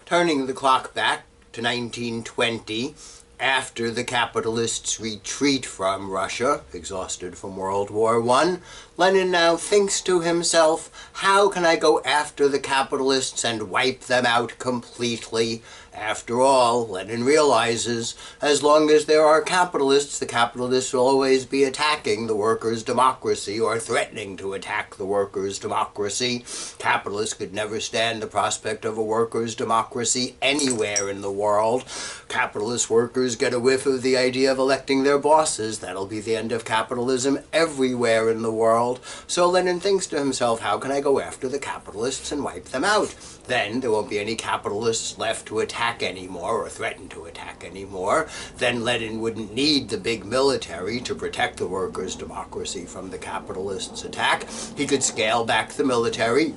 Turning the clock back to 1920, after the capitalists' retreat from Russia, exhausted from World War I, Lenin now thinks to himself, how can I go after the capitalists and wipe them out completely? After all, Lenin realizes, as long as there are capitalists, the capitalists will always be attacking the workers' democracy or threatening to attack the workers' democracy. Capitalists could never stand the prospect of a workers' democracy anywhere in the world. Capitalist workers get a whiff of the idea of electing their bosses. That'll be the end of capitalism everywhere in the world. So Lenin thinks to himself, how can I go after the capitalists and wipe them out? Then there won't be any capitalists left to attack anymore or threaten to attack anymore. Then Lenin wouldn't need the big military to protect the workers' democracy from the capitalists' attack. He could scale back the military,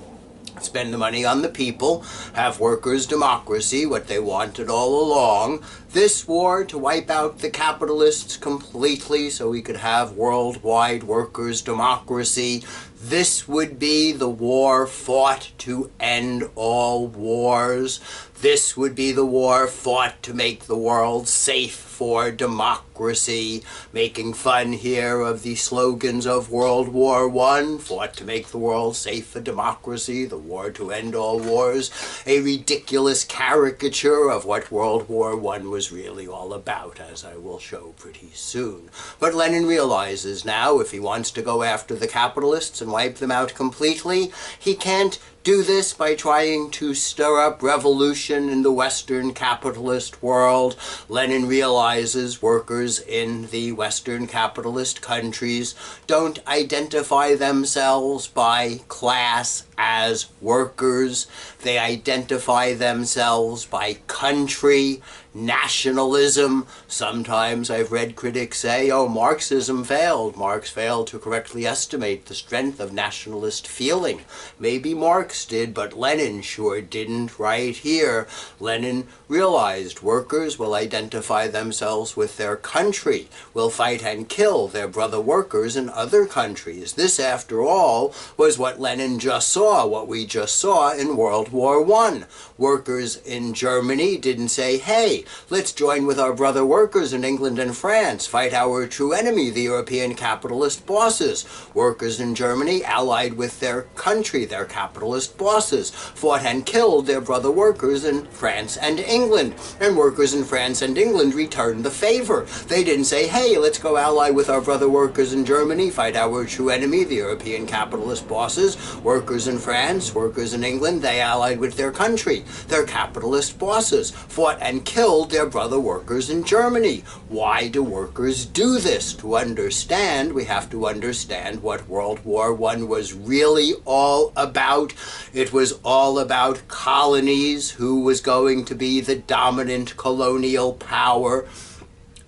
spend the money on the people, have workers' democracy, what they wanted all along. This war to wipe out the capitalists completely so we could have worldwide workers' democracy. This would be the war fought to end all wars. This would be the war fought to make the world safe for democracy, making fun here of the slogans of World War I, fought to make the world safe for democracy, the war to end all wars, a ridiculous caricature of what World War I was really all about, as I will show pretty soon. But Lenin realizes now, if he wants to go after the capitalists and wipe them out completely, he can't do this by trying to stir up revolution in the Western capitalist world. Lenin realizes workers in the Western capitalist countries don't identify themselves by class as workers. They identify themselves by country, nationalism. Sometimes I've read critics say, oh, Marxism failed. Marx failed to correctly estimate the strength of nationalist feeling. Maybe Marx did, but Lenin sure didn't right here. Lenin realized workers will identify themselves with their country, will fight and kill their brother workers in other countries. This, after all, was what Lenin just saw, what we just saw in World War I. Workers in Germany didn't say, hey, let's join with our brother workers in England and France, fight our true enemy, the European capitalist bosses. Workers in Germany allied with their country, their capitalist bosses, fought and killed their brother workers in France and England. And workers in France and England returned the favor. They didn't say, hey, let's go ally with our brother workers in Germany, fight our true enemy, the European capitalist bosses. Workers in France, workers in England, they allied with their country, their capitalist bosses, fought and killed their brother workers in Germany. Why do workers do this? To understand, we have to understand what World War I was really all about. It was all about colonies, who was going to be the dominant colonial power.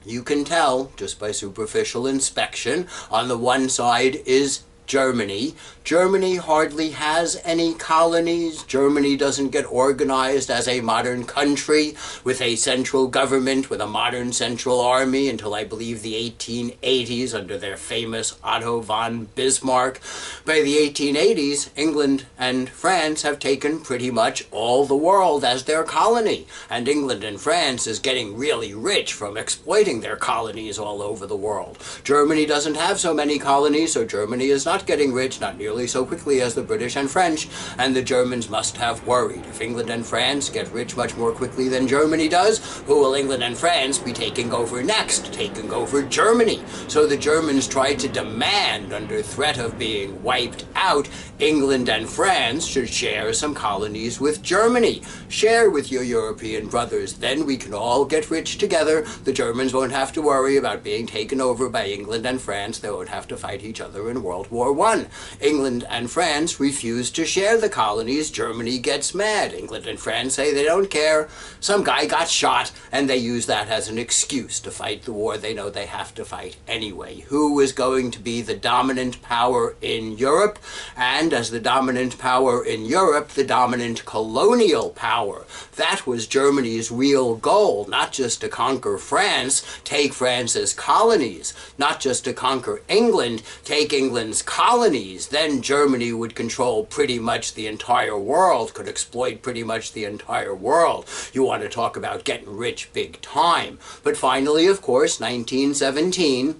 You can tell just by superficial inspection. On the one side is Germany. Germany hardly has any colonies. Germany doesn't get organized as a modern country with a central government, with a modern central army until I believe the 1880s under their famous Otto von Bismarck. By the 1880s, England and France have taken pretty much all the world as their colony. And England and France is getting really rich from exploiting their colonies all over the world. Germany doesn't have so many colonies, so Germany is not getting rich, not nearly so quickly as the British and French, and the Germans must have worried. If England and France get rich much more quickly than Germany does, who will England and France be taking over next? Taking over Germany. So the Germans tried to demand, under threat of being wiped out, England and France should share some colonies with Germany. Share with your European brothers, then we can all get rich together. The Germans won't have to worry about being taken over by England and France. They won't have to fight each other in World War I. England and France refuse to share the colonies. Germany gets mad. England and France say they don't care. Some guy got shot, and they use that as an excuse to fight the war they know they have to fight anyway. Who is going to be the dominant power in Europe? And as the dominant power in Europe, the dominant colonial power. That was Germany's real goal, not just to conquer France, take France as colonies, not just to conquer England, take England's colonies, then Germany would control pretty much the entire world, could exploit pretty much the entire world. You want to talk about getting rich big time. But finally, of course, 1917,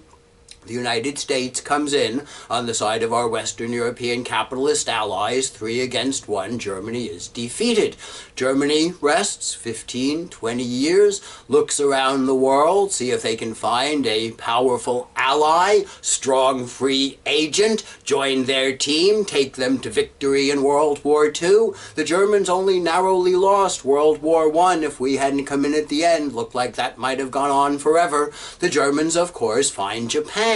the United States comes in on the side of our Western European capitalist allies. 3 against 1, Germany is defeated. Germany rests 15, 20 years, looks around the world, see if they can find a powerful ally, strong free agent, join their team, take them to victory in World War II. The Germans only narrowly lost World War I. If we hadn't come in at the end, looked like that might have gone on forever. The Germans, of course, find Japan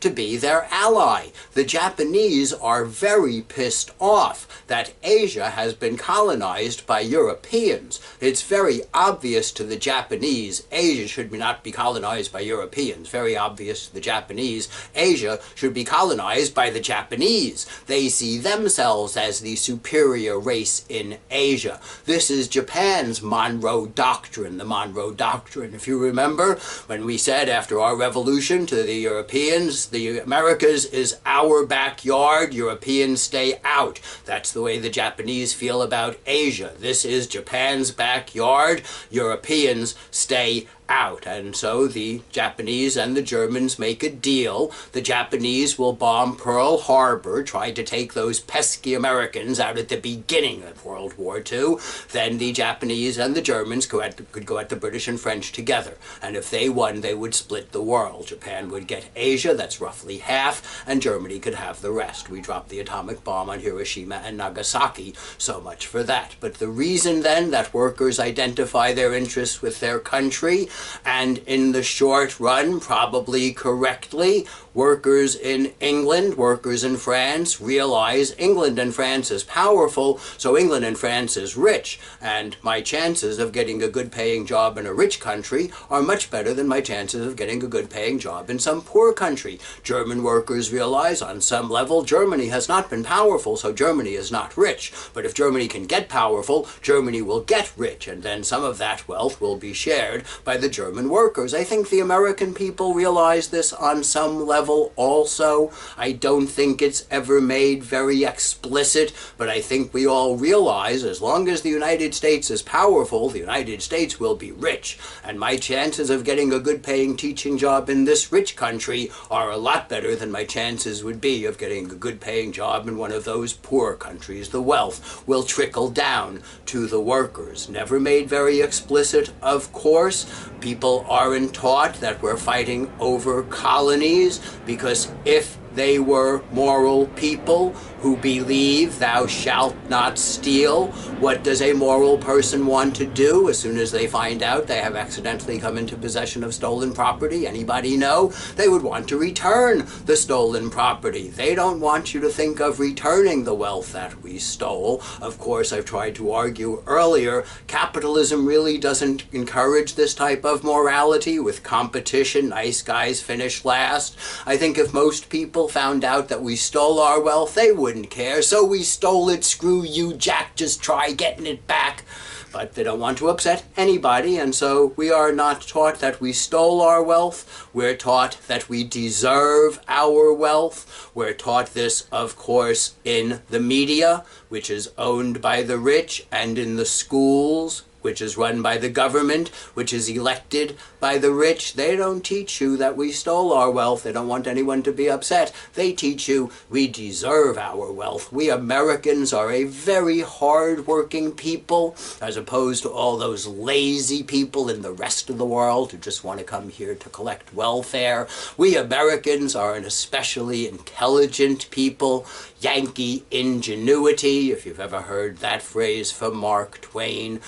to be their ally. The Japanese are very pissed off that Asia has been colonized by Europeans. It's very obvious to the Japanese Asia should not be colonized by Europeans. Very obvious to the Japanese Asia should be colonized by the Japanese. They see themselves as the superior race in Asia. This is Japan's Monroe Doctrine. The Monroe Doctrine, if you remember, when we said after our revolution to the Europeans, the Americas is our backyard, Europeans stay out. That's the way the Japanese feel about Asia. This is Japan's backyard, Europeans stay out. And so the Japanese and the Germans make a deal. The Japanese will bomb Pearl Harbor, try to take those pesky Americans out at the beginning of World War II. Then the Japanese and the Germans could go at the British and French together. And if they won, they would split the world. Japan would get Asia, that's roughly half, and Germany could have the rest. We dropped the atomic bomb on Hiroshima and Nagasaki, so much for that. But the reason then that workers identify their interests with their country, and in the short run, probably correctly, workers in England, workers in France realize England and France is powerful, so England and France is rich, and my chances of getting a good paying job in a rich country are much better than my chances of getting a good paying job in some poor country. German workers realize on some level Germany has not been powerful, so Germany is not rich, but if Germany can get powerful, Germany will get rich, and then some of that wealth will be shared by the German workers. I think the American people realize this on some level also. I don't think it's ever made very explicit, but I think we all realize as long as the United States is powerful, the United States will be rich, and my chances of getting a good paying teaching job in this rich country are a lot better than my chances would be of getting a good paying job in one of those poor countries. The wealth will trickle down to the workers. Never made very explicit, of course. People aren't taught that we're fighting over colonies, because if they were moral people who believe thou shalt not steal, what does a moral person want to do as soon as they find out they have accidentally come into possession of stolen property? Anybody know? They would want to return the stolen property. They don't want you to think of returning the wealth that we stole. Of course, I've tried to argue earlier, capitalism really doesn't encourage this type of morality with competition, nice guys finish last. I think if most people found out that we stole our wealth, they wouldn't care. So we stole it, screw you, Jack, just try getting it back. But they don't want to upset anybody, and so we are not taught that we stole our wealth. We're taught that we deserve our wealth. We're taught this, of course, in the media, which is owned by the rich, and in the schools, which is run by the government, which is elected by the rich. They don't teach you that we stole our wealth. They don't want anyone to be upset. They teach you we deserve our wealth. We Americans are a very hard-working people, as opposed to all those lazy people in the rest of the world who just want to come here to collect welfare. We Americans are an especially intelligent people. Yankee ingenuity, if you've ever heard that phrase from Mark Twain.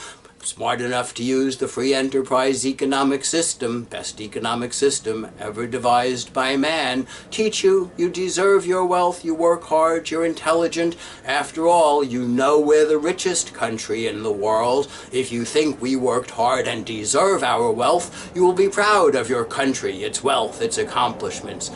Smart enough to use the free enterprise economic system, best economic system ever devised by man, teach you you deserve your wealth, you work hard, you're intelligent. After all, you know we're the richest country in the world. If you think we worked hard and deserve our wealth, you will be proud of your country, its wealth, its accomplishments.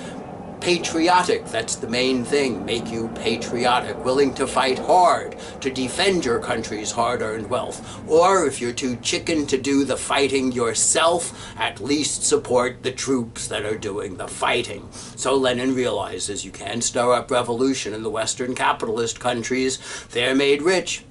patriotic, that's the main thing, make you patriotic, willing to fight hard, to defend your country's hard-earned wealth. Or if you're too chicken to do the fighting yourself, at least support the troops that are doing the fighting. So Lenin realizes you can't stir up revolution in the Western capitalist countries. They're made rich.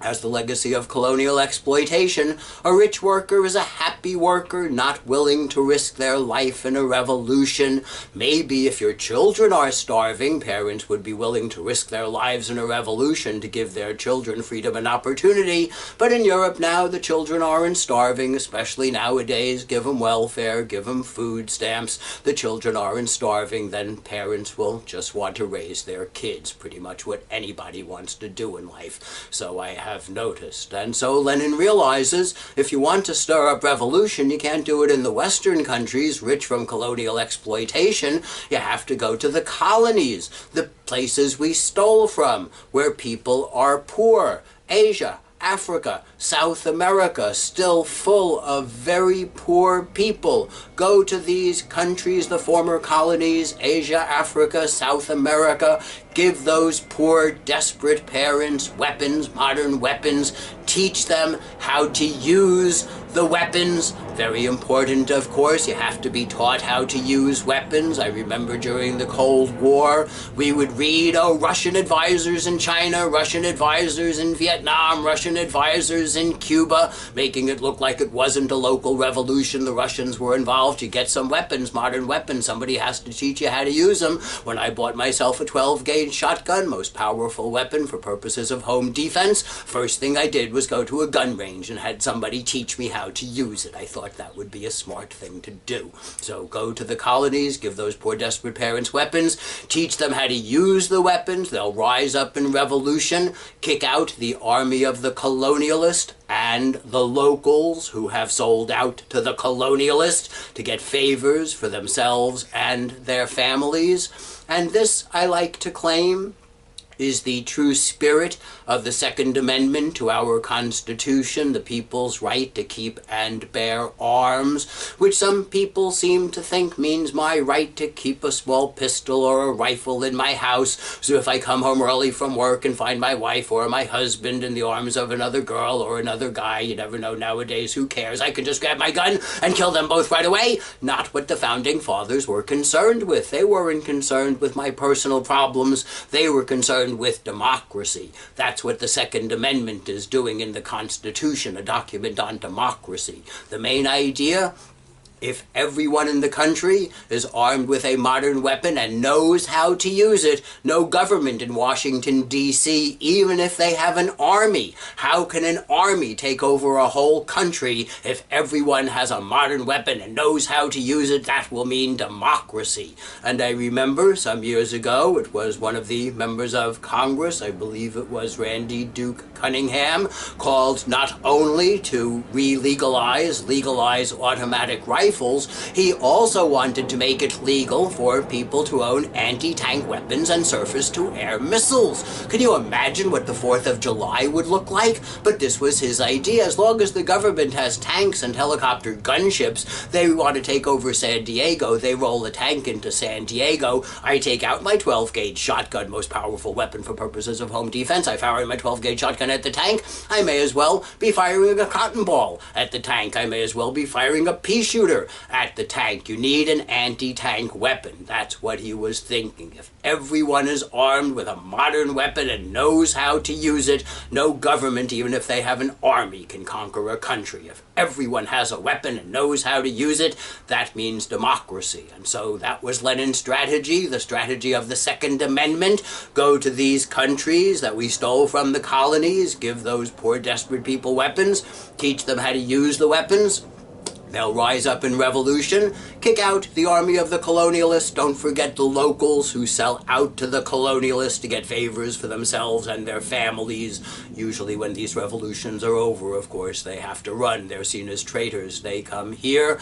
As the legacy of colonial exploitation, a rich worker is a happy worker, not willing to risk their life in a revolution. Maybe if your children are starving, parents would be willing to risk their lives in a revolution to give their children freedom and opportunity. But in Europe now, the children aren't starving, especially nowadays. Give them welfare, give them food stamps. The children aren't starving, then parents will just want to raise their kids, pretty much what anybody wants to do in life. So I have noticed. And so Lenin realizes if you want to stir up revolution, you can't do it in the Western countries, rich from colonial exploitation. You have to go to the colonies, the places we stole from, where people are poor. Asia, Africa, South America, still full of very poor people. Go to these countries, the former colonies, Asia, Africa, South America. Give those poor, desperate parents weapons, modern weapons. Teach them how to use the weapons. Very important, of course. You have to be taught how to use weapons. I remember during the Cold War, we would read, oh, Russian advisors in China, Russian advisors in Vietnam, Russian advisors in Cuba, making it look like it wasn't a local revolution. The Russians were involved. You get some weapons, modern weapons. Somebody has to teach you how to use them. When I bought myself a 12-gauge shotgun, most powerful weapon for purposes of home defense, first thing I did was go to a gun range and had somebody teach me how to use it. I thought that would be a smart thing to do. So go to the colonies, give those poor desperate parents weapons, teach them how to use the weapons. They'll rise up in revolution, kick out the army of the colonialist and the locals who have sold out to the colonialist to get favors for themselves and their families. And this, I like to claim, is the true spirit of the Second Amendment to our Constitution, the people's right to keep and bear arms, which some people seem to think means my right to keep a small pistol or a rifle in my house, so if I come home early from work and find my wife or my husband in the arms of another girl or another guy, you never know nowadays, who cares, I can just grab my gun and kill them both right away. Not what the Founding Fathers were concerned with. They weren't concerned with my personal problems. They were concerned with democracy. That's what the Second Amendment is doing in the Constitution, a document on democracy. The main idea: if everyone in the country is armed with a modern weapon and knows how to use it, no government in Washington, D.C., even if they have an army. How can an army take over a whole country if everyone has a modern weapon and knows how to use it? That will mean democracy. And I remember some years ago, it was one of the members of Congress, I believe it was Randy Duke Cunningham, called not only to legalize automatic rifles, he also wanted to make it legal for people to own anti-tank weapons and surface-to-air missiles. Can you imagine what the 4th of July would look like? But this was his idea. As long as the government has tanks and helicopter gunships, they want to take over San Diego, they roll a tank into San Diego, I take out my 12-gauge shotgun, most powerful weapon for purposes of home defense, I fire my 12-gauge shotgun at the tank, I may as well be firing a cotton ball at the tank, I may as well be firing a pea shooter at the tank. You need an anti-tank weapon. That's what he was thinking. If everyone is armed with a modern weapon and knows how to use it, no government, even if they have an army, can conquer a country. If everyone has a weapon and knows how to use it, that means democracy. And so that was Lenin's strategy, the strategy of the Second Amendment. Go to these countries that we stole from the colonies, give those poor desperate people weapons, teach them how to use the weapons. They'll rise up in revolution, kick out the army of the colonialists. Don't forget the locals who sell out to the colonialists to get favors for themselves and their families. Usually when these revolutions are over, of course, they have to run. They're seen as traitors. They come here.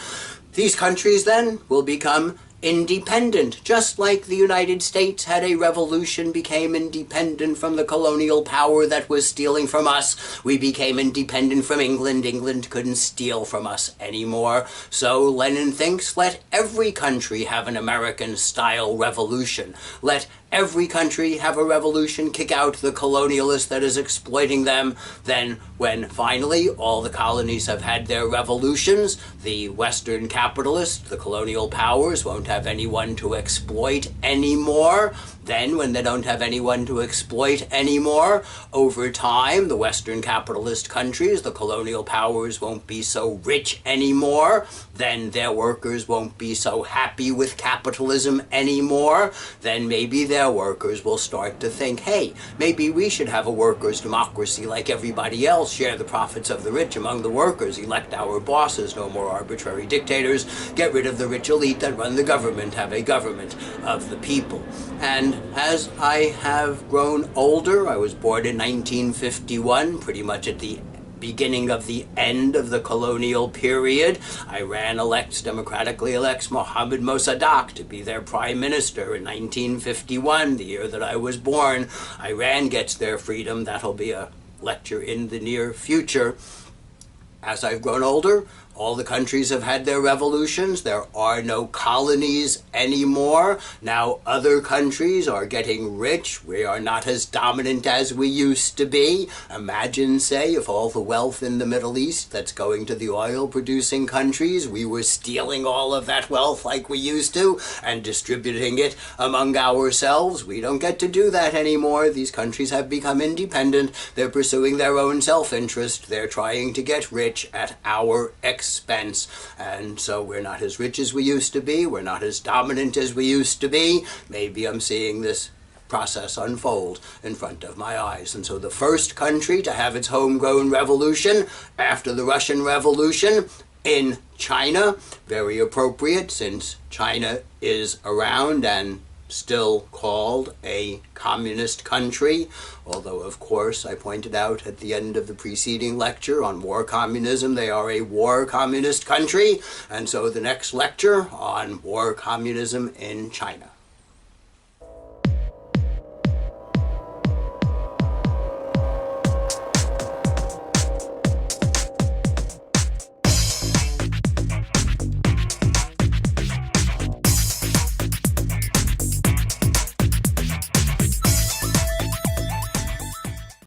These countries then will become independent, just like the United States had a revolution, became independent from the colonial power that was stealing from us. We became independent from England. England couldn't steal from us anymore. So Lenin thinks, let every country have an American-style revolution. Let every country have a revolution, kick out the colonialist that is exploiting them. Then, when finally all the colonies have had their revolutions, the Western capitalists, the colonial powers, won't have anyone to exploit anymore. Then, when they don't have anyone to exploit anymore, over time, the Western capitalist countries, the colonial powers, won't be so rich anymore. Then their workers won't be so happy with capitalism anymore. Then maybe their workers will start to think, hey, maybe we should have a workers' democracy like everybody else, share the profits of the rich among the workers, elect our bosses, no more arbitrary dictators, get rid of the rich elite that run the government, have a government of the people. And as I have grown older, I was born in 1951, pretty much at the beginning of the end of the colonial period. Iran democratically elects Mohammad Mossadegh to be their prime minister in 1951, the year that I was born. Iran gets their freedom. That'll be a lecture in the near future. As I've grown older, all the countries have had their revolutions. There are no colonies anymore. Now other countries are getting rich. We are not as dominant as we used to be. Imagine, say, if all the wealth in the Middle East that's going to the oil-producing countries, we were stealing all of that wealth like we used to and distributing it among ourselves. We don't get to do that anymore. These countries have become independent. They're pursuing their own self-interest. They're trying to get rich at our expense, and so we're not as rich as we used to be, we're not as dominant as we used to be. Maybe I'm seeing this process unfold in front of my eyes. And so the first country to have its homegrown revolution after the Russian Revolution in China, very appropriate since China is around and still called a communist country, although of course I pointed out at the end of the preceding lecture on war communism, they are a war communist country, and so the next lecture on war communism in China.